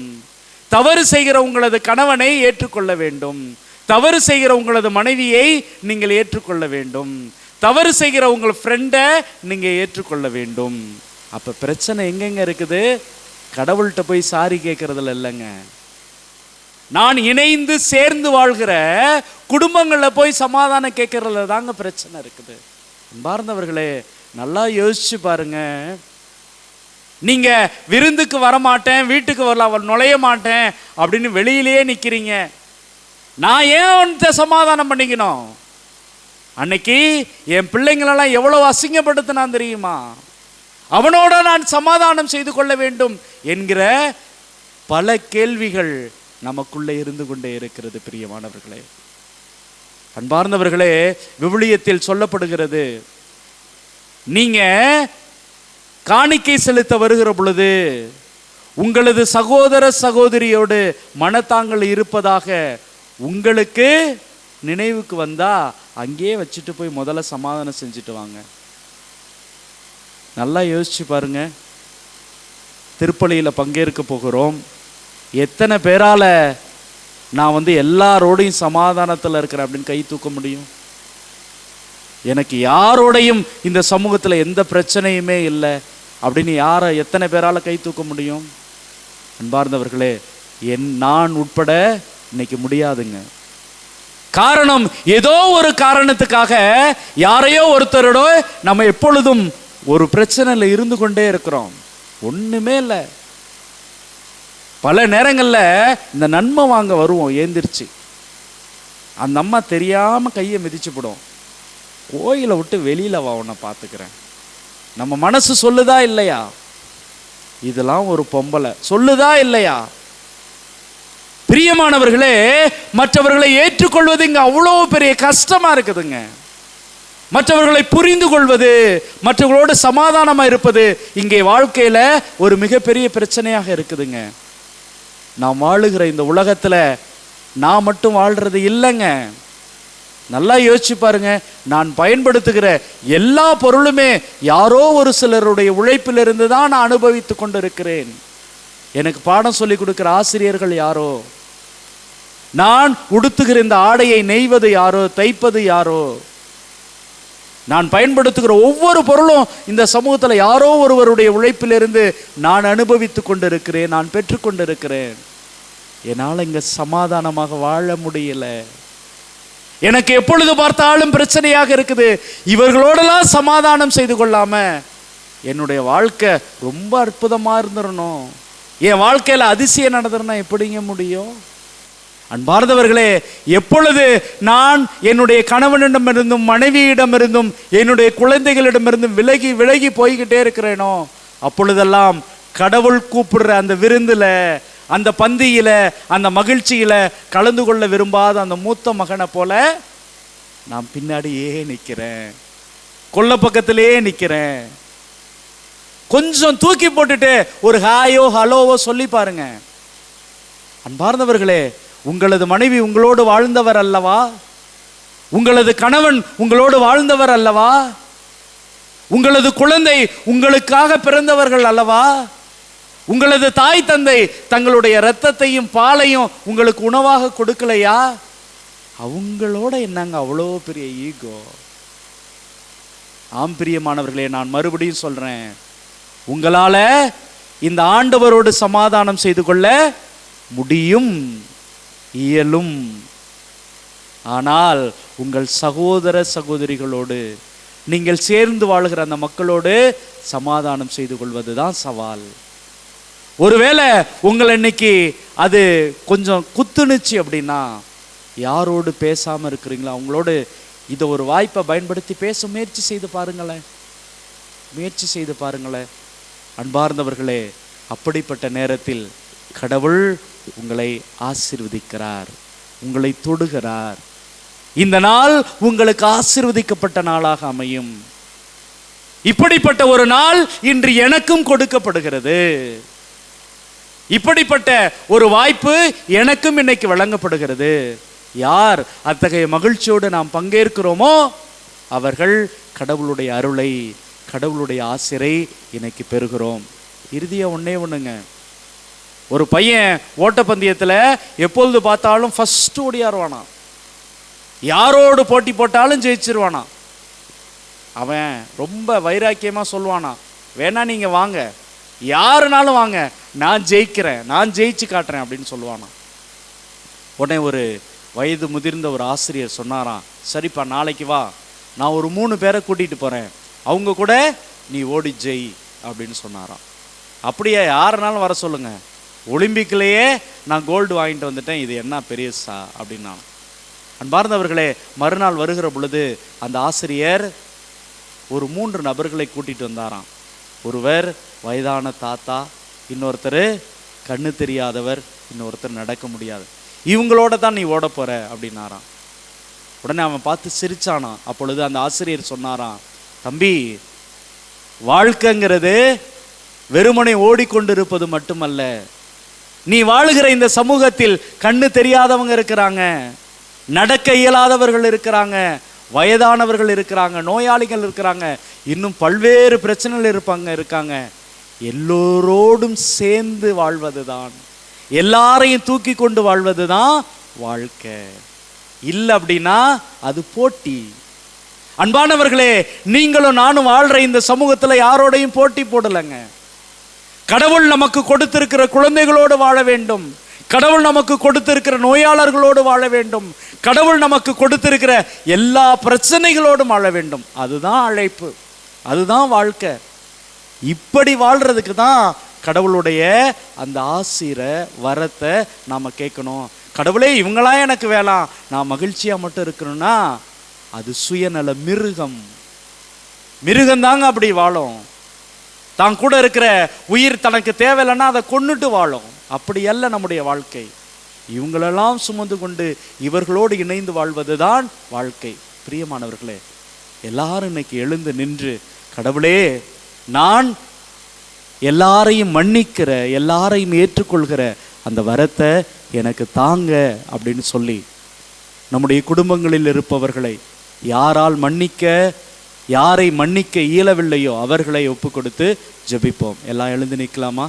தவறு செய்கிற உங்களது கணவனை ஏற்றுக்கொள்ள வேண்டும், தவறு செய்கிற உங்களது மனைவியை நீங்கள் ஏற்றுக்கொள்ள வேண்டும், தவறு செய்கிற உங்கள் ஃப்ரெண்டை நீங்க ஏற்றுக்கொள்ள வேண்டும். அப்ப பிரச்சனை எங்கெங்க இருக்குது? கடவுள்கிட்ட போய் சாரி கேட்கறதுல இல்லைங்க. நான் இணைந்து சேர்ந்து வாழ்கிற குடும்பங்களில் போய் சமாதானம் கேட்கறதுல தாங்க பிரச்சனை இருக்குது. அன்பார்ந்தவர்களே, நல்லா யோசிச்சு பாருங்க. நீங்க விருந்துக்கு வரமாட்டேன், வீட்டுக்கு வரலாம் நுழைய மாட்டேன் அப்படின்னு வெளியிலேயே நிக்கிறீங்க. நான் ஏன் உன்கிட்ட சமாதானம் பண்ணிக்கணும்? அன்னைக்கு என் பிள்ளைங்களெல்லாம் எவ்வளவு அசிங்கப்படுத்தினான் தெரியுமா? அவனோட நான் சமாதானம் செய்து கொள்ள வேண்டும் என்கிற பல கேள்விகள் நமக்குள்ளே இருந்து கொண்டே இருக்கிறது. பிரியமானவர்களே, அன்பார்ந்தவர்களே, விவிலியத்தில் சொல்லப்படுகிறது, நீங்க காணிக்கை செலுத்த வருகிற பொழுது உங்களது சகோதர சகோதரியோடு மனத்தாங்கள் இருப்பதாக உங்களுக்கு நினைவுக்கு வந்தா அங்கேயே வச்சுட்டு போய் முதல்ல சமாதானம் செஞ்சுட்டு வாங்க. நல்லா யோசிச்சு பாருங்க. திருப்பலியில் பங்கேற்க போகிறோம். எத்தனை பேரால நான் வந்து எல்லாரோடையும் சமாதானத்தில் இருக்கிறேன் அப்படின்னு கை தூக்க முடியும்? எனக்கு யாரோடையும் இந்த சமூகத்தில் எந்த பிரச்சனையுமே இல்லை அப்படின்னு எத்தனை பேரால கை தூக்க முடியும்? அன்பார்ந்தவர்களே, நான் உட்பட இன்னைக்கு முடியாதுங்க. காரணம், ஏதோ ஒரு காரணத்துக்காக யாரையோ ஒருத்தரோட நம்ம எப்பொழுதும் ஒரு பிரச்சனையில் இருந்து கொண்டே இருக்கிறோம். ஒண்ணுமே இல்லை. பல நேரங்களில் இந்த நன்மை வாங்க வருவோம் ஏந்திரிச்சு, அந்த அம்மா தெரியாம கையை மிதிச்சுப்படும். கோயிலை விட்டு வெளியில வா, உன்னை பார்த்துக்கிறேன். நம்ம மனசு சொல்லுதா இல்லையா? இதெல்லாம் ஒரு பொம்பளை சொல்லுதா இல்லையா? பிரியமானவர்களே, மற்றவர்களை ஏற்றுக்கொள்வது இங்க அவ்வளோ பெரிய கஷ்டமா இருக்குதுங்க. மற்றவர்களை புரிந்து கொள்வது, மற்றவர்களோடு சமாதானமா இருப்பது இங்கே வாழ்க்கையில ஒரு மிகப்பெரிய பிரச்சனையாக இருக்குதுங்க. நாம் வாழுகிற இந்த உலகத்துல நான் மட்டும் வாழ்றது இல்லைங்க. நல்லா யோசிச்சு பாருங்க. நான் பயன்படுத்துகிற எல்லா பொருளுமே யாரோ ஒரு சிலருடைய உழைப்பிலிருந்து தான் நான் அனுபவித்து கொண்டு இருக்கிறேன். எனக்கு பாடம் சொல்லி கொடுக்கிற ஆசிரியர்கள் யாரோ, நான் உடுத்துகிற இந்த ஆடையை நெய்வது யாரோ, தைப்பது யாரோ, நான் பயன்படுத்துகிற ஒவ்வொரு பொருளும் இந்த சமூகத்தில் யாரோ ஒருவருடைய உழைப்பிலிருந்து நான் அனுபவித்து கொண்டு இருக்கிறேன், நான் பெற்றுக்கொண்டு இருக்கிறேன். என்னால் இங்க சமாதானமாக வாழ முடியல. எனக்கு எப்பொழுது பார்த்தாலும் பிரச்சனையாக இருக்குது. இவர்களோடலாம் சமாதானம் செய்து கொள்ளாம என்னுடைய வாழ்க்கை ரொம்ப அற்புதமா இருந்துடணும், என் வாழ்க்கையில அதிசயம் நடந்துருன்னா எப்படிங்க முடியும்? அன்பார்ந்தவர்களே, எப்பொழுது நான் என்னுடைய கணவனிடமிருந்தும் மனைவியிடமிருந்தும் என்னுடைய குழந்தைகளிடமிருந்தும் விலகி விலகி போய்கிட்டே இருக்கிறேனோ, அப்பொழுதெல்லாம் கடவுள் கூப்பிடுற அந்த விருந்துல, அந்த பந்தியில, அந்த மகிழ்ச்சியில கலந்து கொள்ள விரும்பாத அந்த மூத்த மகனை போல நான் பின்னாடியே நிற்கிறேன், கொல்ல பக்கத்திலேயே நிற்கிறேன். கொஞ்சம் தூக்கி போட்டுட்டு ஒரு ஹாயோ ஹலோவோ சொல்லி பாருங்க. அன்பார்ந்தவர்களே, உங்களது மனைவி உங்களோடு வாழ்ந்தவர் அல்லவா? உங்களது கணவன் உங்களோடு வாழ்ந்தவர் அல்லவா? உங்களது குழந்தை உங்களுக்காக பிறந்தவர்கள் அல்லவா? உங்களது தாய் தந்தை தங்களுடைய இரத்தத்தையும் பாலையும் உங்களுக்கு உணவாக கொடுக்கலையா? அவங்களோட என்னங்க அவ்வளோ பெரிய ஈகோ? ஆம் பிரியமானவர்களே, நான் மறுபடியும் சொல்றேன், உங்களால இந்த ஆண்டவரோடு சமாதானம் செய்து கொள்ள முடியும், இயலும். ஆனால் உங்கள் சகோதர சகோதரிகளோடு நீங்கள் சேர்ந்து வாழ்கிற அந்த மக்களோடு சமாதானம் செய்து கொள்வதுதான் சவால். ஒருவேளை உங்களை இன்னைக்கு அது கொஞ்சம் குத்துணுச்சு அப்படின்னா, யாரோடு பேசாமல் இருக்கிறீங்களா அவங்களோடு இதை ஒரு வாய்ப்பை பயன்படுத்தி பேச முயற்சி செய்து பாருங்களேன். அன்பார்ந்தவர்களே, அப்படிப்பட்ட நேரத்தில் கடவுள் உங்களை ஆசீர்வதிக்கிறார், உங்களை தொடுகிறார். இந்த நாள் உங்களுக்கு ஆசீர்வதிக்கப்பட்ட நாளாக அமையும். இப்படிப்பட்ட ஒரு நாள் இன்று எனக்கும் கொடுக்கப்படுகிறது. இப்படிப்பட்ட ஒரு வாய்ப்பு எனக்கும் இன்னைக்கு வழங்கப்படுகிறது. யார் அத்தகைய மகிழ்ச்சியோடு நாம் பங்கேற்கிறோமோ அவர்கள் கடவுளுடைய அருளை, கடவுளுடைய ஆசிரை இன்னைக்கு பெறுகிறோம். இறுதியா ஒண்ணுங்க, ஒரு பையன் ஓட்டப்பந்தயத்தில் எப்பொழுது பார்த்தாலும் ஃபர்ஸ்ட் ஓடியாருவானா, யாரோடு போட்டி போட்டாலும் ஜெயிச்சிருவானா. அவன் ரொம்ப வைராக்கியமாக சொல்லுவானா, வேணா நீங்கள் வாங்க, யாருனாலும் வாங்க, நான் ஜெயிக்கிறேன், நான் ஜெயிச்சு காட்டுறேன் அப்படின்னு சொல்லுவானா. உடனே ஒரு வயது முதிர்ந்த ஒரு ஆசிரியர் சொன்னாராம், சரிப்பா நாளைக்கு வா, நான் ஒரு 3 பேரை கூட்டிகிட்டு போகிறேன், அவங்க கூட நீ ஓடி ஜெய் அப்படின்னு சொன்னாராம். அப்படியே யாருனாலும் வர சொல்லுங்க, ஒலிம்பிக்லேயே நான் கோல்டு வாங்கிட்டு வந்துட்டேன், இது என்ன பெரியசா அப்படின்னா. அன்பார்ந்தவர்களே, மறுநாள் வருகிற பொழுது அந்த ஆசிரியர் ஒரு 3 நபர்களை கூட்டிகிட்டு வந்தாராம். ஒருவர் வயதான தாத்தா, இன்னொருத்தர் கண்ணு தெரியாதவர், இன்னொருத்தர் நடக்க முடியாது. இவங்களோட தான் நீ ஓட போற அப்படின்னாராம். உடனே அவன் பார்த்து சிரிச்சானா. அப்பொழுது அந்த ஆசிரியர் சொன்னாராம், தம்பி, வாழ்க்கைங்கிறது வெறுமனை ஓடிக்கொண்டிருப்பது மட்டுமல்ல. நீ வாழுகிற இந்த சமூகத்தில் கண்ணு தெரியாதவங்க இருக்கிறாங்க, நடக்க இயலாதவர்கள் இருக்கிறாங்க, வயதானவர்கள் இருக்கிறாங்க, நோயாளிகள் இருக்கிறாங்க, இன்னும் பல்வேறு பிரச்சனைகள் இருக்காங்க. எல்லோரோடும் சேர்ந்து வாழ்வதுதான், எல்லாரையும் தூக்கி கொண்டு வாழ்வதுதான் வாழ்க்கை. இல்லை அப்படின்னா அது போட்டி. அன்பானவர்களே, நீங்களும் நானும் வாழ்ற இந்த சமூகத்தில் யாரோடையும் போட்டி போடலைங்க. கடவுள் நமக்கு கொடுத்திருக்கிற குழந்தைகளோடு வாழ வேண்டும், கடவுள் நமக்கு கொடுத்திருக்கிற நோயாளர்களோடு வாழ வேண்டும், கடவுள் நமக்கு கொடுத்திருக்கிற எல்லா பிரச்சனைகளோடும் வாழ வேண்டும். அதுதான் அழைப்பு, அதுதான் வாழ்க்கை. இப்படி வாழ்றதுக்கு தான் கடவுளுடைய அந்த ஆசீரை, வரத்தை நாம கேட்கணும். கடவுளே, இவங்களா எனக்கு வேணாம், நான் மகிழ்ச்சியா மட்டும் இருக்கணும்னா அது சுயநல மிருகம் தாங்க அப்படி வாழும். தான் கூட இருக்கிற உயிர் தனக்கு தேவையில்லைன்னா அதை கொன்னுட்டு வாழும். அப்படி அல்ல நம்முடைய வாழ்க்கை. இவங்களெல்லாம் சுமந்து கொண்டு இவர்களோடு இணைந்து வாழ்வதுதான் வாழ்க்கை. பிரியமானவர்களே, எல்லாரும் இன்னைக்கு எழுந்து நின்று, கடவுளே, நான் எல்லாரையும் மன்னிக்கிற, எல்லாரையும் ஏற்றுக்கொள்கிற அந்த வரத்தை எனக்கு தாங்க அப்படின்னு சொல்லி நம்முடைய குடும்பங்களில் இருப்பவர்களை யாரை மன்னிக்க இயலவில்லையோ அவர்களை ஒப்பு கொடுத்து ஜெபிப்போம். எல்லாம் எழுந்து நிற்கலாமா?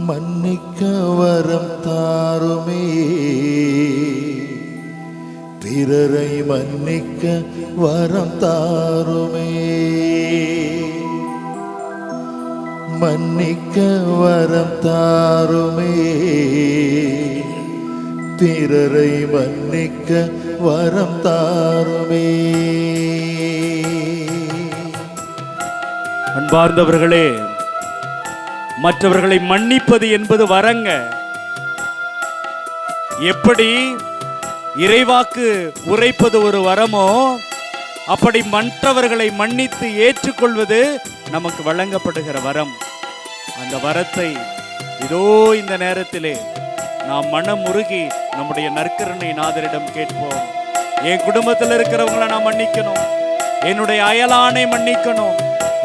மன்னிக்க வரம் தாருமே, பிறரை மன்னிக்க வரம் தாருமே, மன்னிக்க வரம் தாருமே, பிறரை மன்னிக்க வரம் தாருமே. அன்பார்ந்தவர்களே, மற்றவர்களை மன்னிப்பது என்பது வரங்க. எப்படி இறைவாக்கு உரைப்பது ஒரு வரமோ, அப்படி மற்றவர்களை மன்னித்து ஏற்றுக்கொள்வது நமக்கு வழங்கப்படுகிற வரம். அந்த வரத்தை இதோ இந்த நேரத்திலே நாம் மனமுருகி நம்முடைய நற்கருணை நாதரிடம் கேட்போம். என் குடும்பத்தில் இருக்கிறவங்களை நான் மன்னிக்கணும், என்னுடைய அயலானை மன்னிக்கணும்,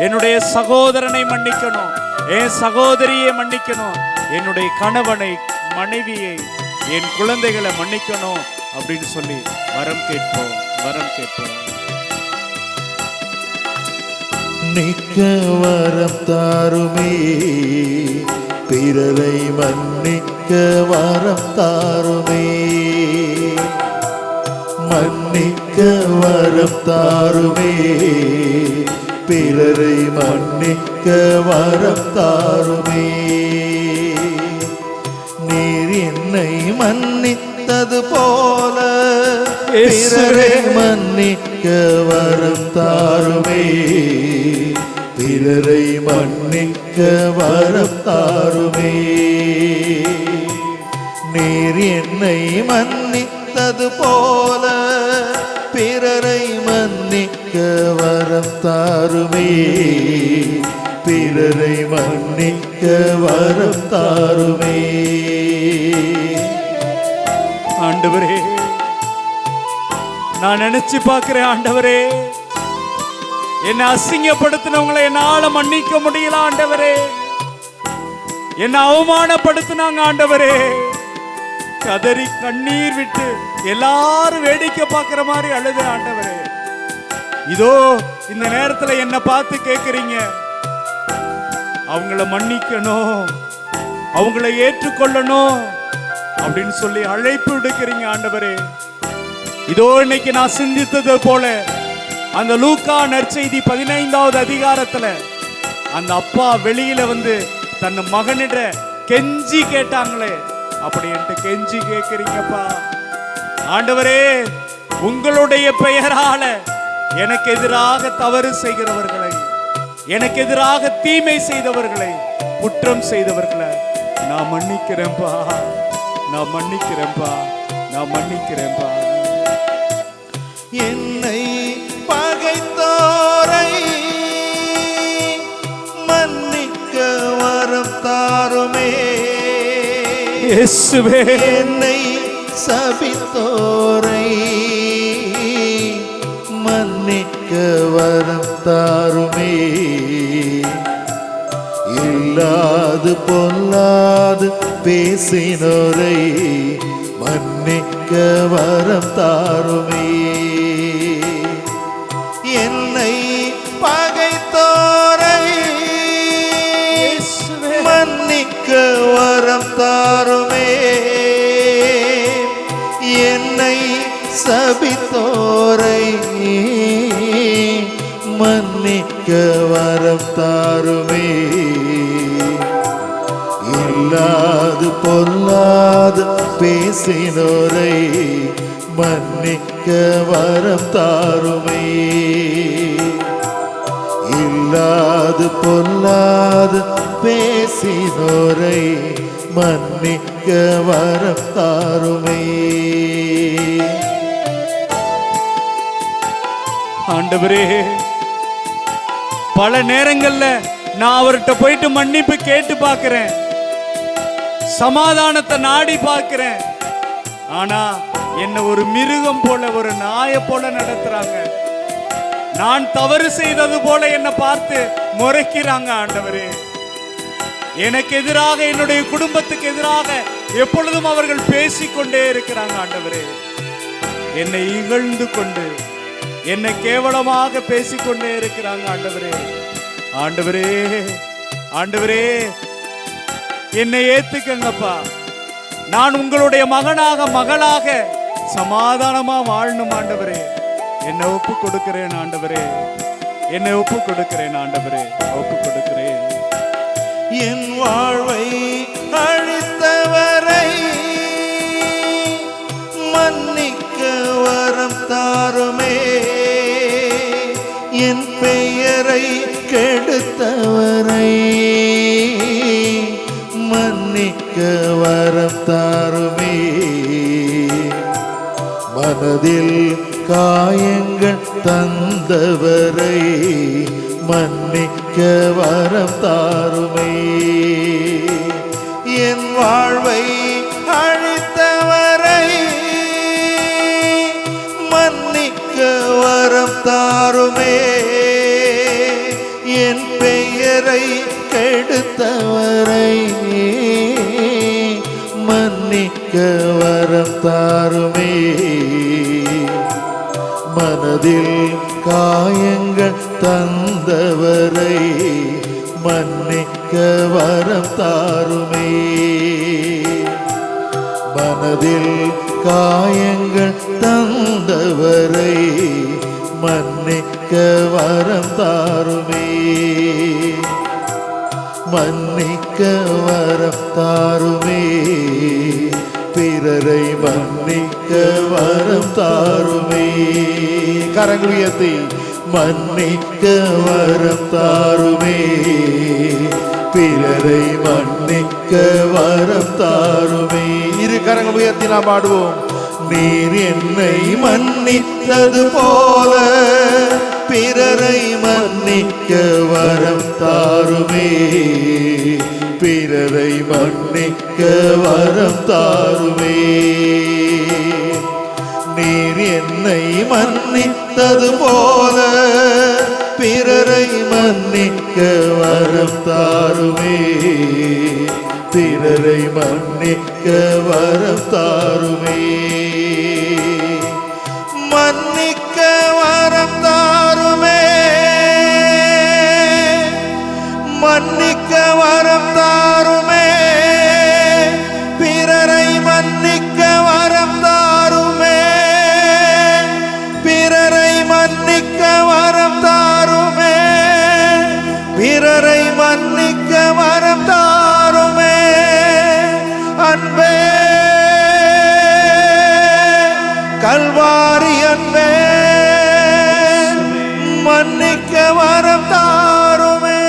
என்னுடைய சகோதரனை மன்னிக்கணும், என் சகோதரியை மன்னிக்கணும், என்னுடைய கணவனை, மனைவியை, என் குழந்தைகளை மன்னிக்கணும் அப்படின்னு சொல்லி வரம் கேட்போம். மன்னிக்க வரம் தாருமே, பிறரை மன்னிக்க வரம் தாருமே, மன்னிக்க வரம் தாருமே, பிறரை மன்னிக்க வரம் தாருமே. நீர் என்னை மன்னித்தது போல பிறரை மன்னிக்க வரம் தாருமே, பிறரை மன்னிக்க வரம் தாருமே. நீர் என்னை மன்னித்தது போல பிறரை மன்னிக்க வரம் தாருமே, பிறரை மன்னிக்க வரம் தாருமே. ஆண்டவரே, நான் நினைச்சு பார்க்கிறேன் ஆண்டவரே, என்னை அசிங்கப்படுத்தினவங்களை என்னால மன்னிக்க முடியல ஆண்டவரே. என்னை அவமானப்படுத்தினாங்க ஆண்டவரே. கதறி கண்ணீர் விட்டு எல்லாரும் வேடிக்கை பார்க்கிற மாதிரி அழுது ஆண்டவரே. இதோ இந்த நேரத்துல என்னை பார்த்து கேட்கிறீங்க, அவங்கள மன்னிக்கணும், அவங்கள ஏற்றுக்கொள்ளணும் அப்படின்னு சொல்லி அழைப்பு விடுக்கிறீங்க ஆண்டவரே. இதோ இன்னைக்கு நான் சிந்தித்தது போல அந்த லூக்கா நற்செய்தி 15வது அதிகாரத்துல அந்த அப்பா வெளியில வந்து தன் மகனிட கெஞ்சி கேட்டாங்களே, அப்படி என்று கெஞ்சி கேட்கிறீங்கப்பா ஆண்டவரே. உங்களுடைய பெயரால எனக்கு எதிராக தவறு செய்கிறவர்களை, எனக்கு எதிராக தீமை செய்தவர்களை, குற்றம் செய்தவர்களை நான் மன்னிக்கிறேன்பா, நான் மன்னிக்கிறேன்பா, நான் மன்னிக்கிறேன்பா. என்னை பகைத்தோரை மன்னிக்க வரம் தாருமே, இயேசுவே. என்னை சபித்தோரை மன்னிக்க வரம் தாருமே, இல்லாது பொல்லாது பேசினோரை மன்னிக்க வரம் தாருமே. என்னை பகைத்தோரை மன்னிக்க வரம் தாருமே, என்னை சபித்தோரை மன்னிக்க வரம் தாருமே, இல்லாது பொல்லாது பேசினோரை மன்னிக்க வரம் தாருமே, இல்லாது பொல்லாது பேசினோரை மன்னிக்க வரம் தாருமே. ஆண்டவரே, பல நேரங்கள்ல நான் அவர்கிட்ட போயிட்டு மன்னிப்பு கேட்டு பார்க்கிறேன், சமாதானத்தை நாடி பார்க்கிறேன். ஆனா என்ன ஒரு மிருகம் போல, ஒரு நாயை போல நடத்துறாங்க. நான் தவறு செய்தது போல என்னை பார்த்து முறைக்கிறாங்க ஆண்டவரே. எனக்கு எதிராக, என்னுடைய குடும்பத்துக்கு எதிராக எப்பொழுதும் அவர்கள் பேசிக்கொண்டே இருக்கிறாங்க ஆண்டவரே. என்னை இகழ்ந்து கொண்டு, என்னை கேவலமாக பேசிக்கொண்டே இருக்கிறாங்க ஆண்டவரே. ஆண்டவரே, ஆண்டவரே, என்னை ஏத்துக்கங்கப்பா. நான் உங்களுடைய மகனாக, மகளாக சமாதானமா வாழணும் ஆண்டவரே. என்னை ஒப்பு கொடுக்கிறேன் ஆண்டவரே, என்னை ஒப்பு கொடுக்கிறேன் ஆண்டவரே, ஒப்பு கொடுக்கிறேன். என் வாழ்வை அழித்தவரை மன்னிக்க வரம் தாருமே, என் பெயரை கெடுத்தவரை மன்னிக்க வரம் தாருமே, மனதில் காயங்கள் தந்தவரை மன்னிக்க வரம் தாருமே, என் வாழ்வை அழித்தவரை மன்னிக்க வரம் தாருமே, என் பெயரை கெடுத்தவரை மன்னிக்க வரம் தாருமே, மனதில் காயங்கள் தந்தவரை மன்னிக்க வரம் தாருமே, மனதில் காயங்கள் தந்தவரை மன்னிக்க வரம் தாருமே, மன்னிக்க வரம் தாருமே, பிறரை மன்னிக்க வரம் தாருமே. கரங்கள் உயர்த்தி மன்னிக்க வரம் தாருமே, பிறரை மன்னிக்க வரம் தாருமே. இரு கரங்கள் உயர்த்தி நாம் பாடுவோம். நீர் என்னை மன்னித்தது போல பிறரை மன்னிக்க வரம் தாருமே, பிறரை மன்னிக்க வரம் தாருமே. நீர் என்னை மன்னித்தது போல பிறரை மன்னிக்க வரம் தாருமே, பிறரை மன்னிக்க வரம் தாருமே. மன்னிக்க வரம் தாருமே, மன்னிக்க வரம் தாருமே, பிறரை மன்னிக்க வரம் தாருமே, பிறரை மன்னிக்க வரம் தாருமே, பிறரை மன்னிக்க வரம் தாருமே. அன்பே கல்வாரி அன்பே மன்னிக்க வரம் தாருமே.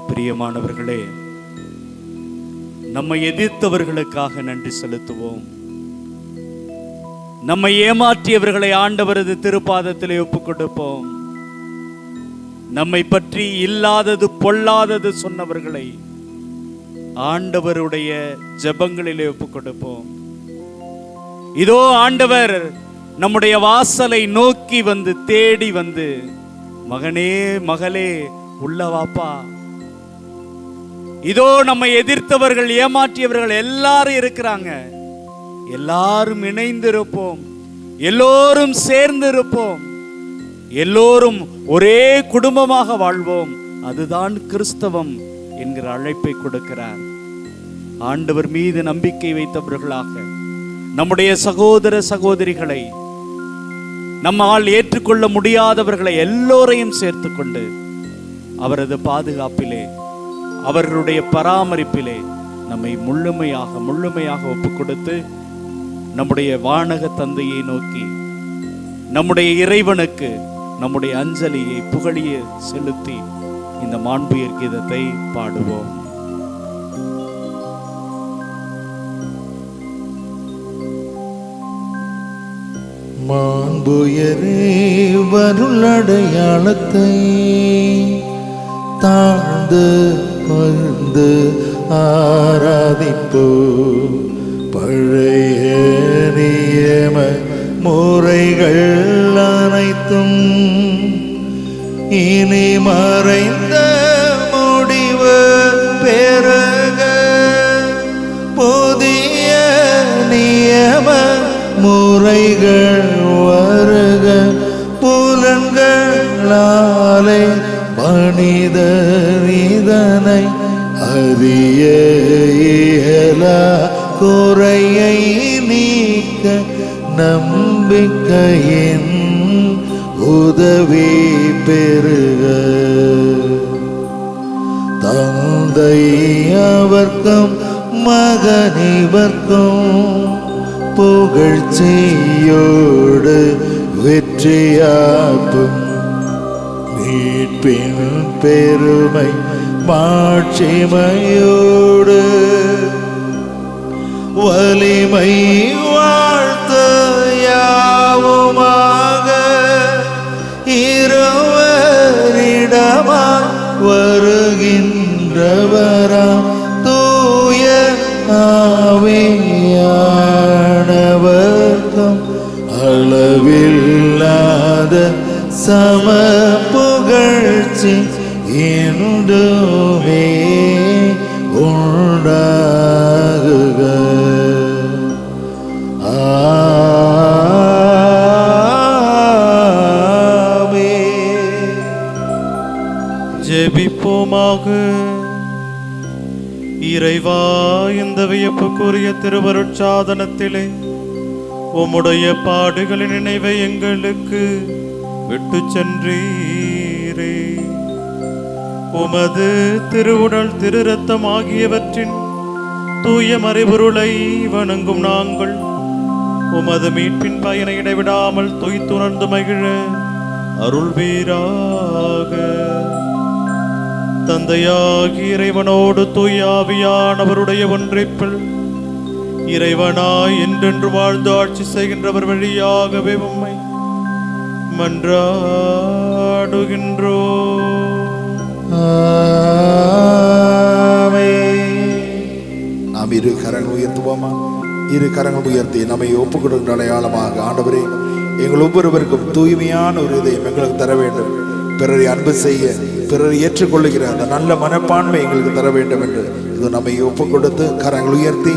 பிரியமானவர்களே, நம்மை எதிர்த்தவர்களுக்காக நன்றி செலுத்துவோம். நம்மை ஏமாற்றியவர்களை ஆண்டவரது திருப்பாதத்திலே ஒப்புக் கொடுப்போம். நம்மை பற்றி இல்லாதது பொல்லாதது சொன்னவர்களை ஆண்டவருடைய ஜெபங்களிலே ஒப்புக் கொடுப்போம். இதோ ஆண்டவர் நம்முடைய வாசலை நோக்கி வந்து தேடி வந்து, மகனே மகளே உள்ளவாப்பா. இதோ நம்மை எதிர்த்தவர்கள் ஏமாற்றியவர்கள் எல்லாரும் இருக்கிறாங்க. எல்லாரும் இணைந்து இருப்போம், எல்லோரும் சேர்ந்து இருப்போம், எல்லோரும் ஒரே குடும்பமாக வாழ்வோம். அதுதான் கிறிஸ்தவம் என்கிற அழைப்பை கொடுக்கிறார். ஆண்டவர் மீது நம்பிக்கை வைத்தவர்களாக நம்முடைய சகோதர சகோதரிகளை, நம்மால் ஏற்றுக்கொள்ள முடியாதவர்களை எல்லோரையும் சேர்த்து கொண்டு அவரது பாதுகாப்பிலே, அவர்களுடைய பராமரிப்பிலே நம்மை முழுமையாக ஒப்புக் கொடுத்து நம்முடைய வானக தந்தையை நோக்கி, நம்முடைய இறைவனுக்கு நம்முடைய அஞ்சலியை புகழியை செலுத்தி இந்த மாண்புயர் கீதத்தை பாடுவோம். மாண்புயரே வருளடையாளத்தை தாழ்ந்து வந்து ஆராதிப்போ, பழைய நியம முறைகள் அனைத்தும் இனி மறைந்த முடிவு பெருக, புதிய நியம முறைகள் வருக. புலன்களாலே மனிதர் இதனை அறிய இயலா, குறையை நீக்க நம்பிக்கையின் உதவி பெருக. தந்தை அவர்க்கும் மகனிவர்க்கும் புகழ்ச்சியோடு வெற்றியாக்கும், மீட்பின் பெருமை மாட்சிமையோடு வலிமை வாழ்த்து யாவுமாக இருவரிடமாய் வருகின்றவராம் தூய ஆவியானவர்க்கும் அளவில்லாத சம புகழ்ச்சி என்றுமே உண்டாகுக. ஜெபிப்போமாக. இறைவா, இந்த வியப்புக்குரிய திருவருட்சாதனத்திலே உம்முடைய பாடுகளின் நினைவை எங்களுக்கு விட்டு சென்றீரே. உமது திருவுடல் திரு ரத்தம் ஆகியவற்றின் தூய மறைபொருளை வணங்கும் நாங்கள் உமது மீட்பின் பயனை இடைவிடாமல் துய்த்துணர்ந்து மகிழ அருள்வீராக. தந்தையாகிய இறைவனோடு தூய ஆவியானவருடைய ஒன்றைப்பில் இறைவனாய் என்றென்று வாழ்ந்து ஆட்சி செய்கின்றவர் வழியாகவே உம்மை மன்றாடுகின்றோம். நாம் இரு கரங்கள் உயர்த்துவோமா? இரு கரங்கள் உயர்த்தி நம்மை ஒப்புக் கொடுக்கின்ற அடையாளமாக, ஆண்டவரே, எங்கள் ஒவ்வொருவருக்கும் தூய்மையான ஒரு இதயம் எங்களுக்கு தர வேண்டும். பிறரை அன்பு செய்ய, பிறரை ஏற்றுக்கொள்ளுகிற அந்த நல்ல மனப்பான்மை எங்களுக்கு தர வேண்டும் என்று இது நம்மை ஒப்புக் கொடுத்து கரங்கள் உயர்த்தி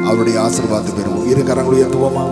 அவருடைய ஆசீர்வாதத்தை பெறுவோம். இரு கரங்கள் உயர்த்துவோமா?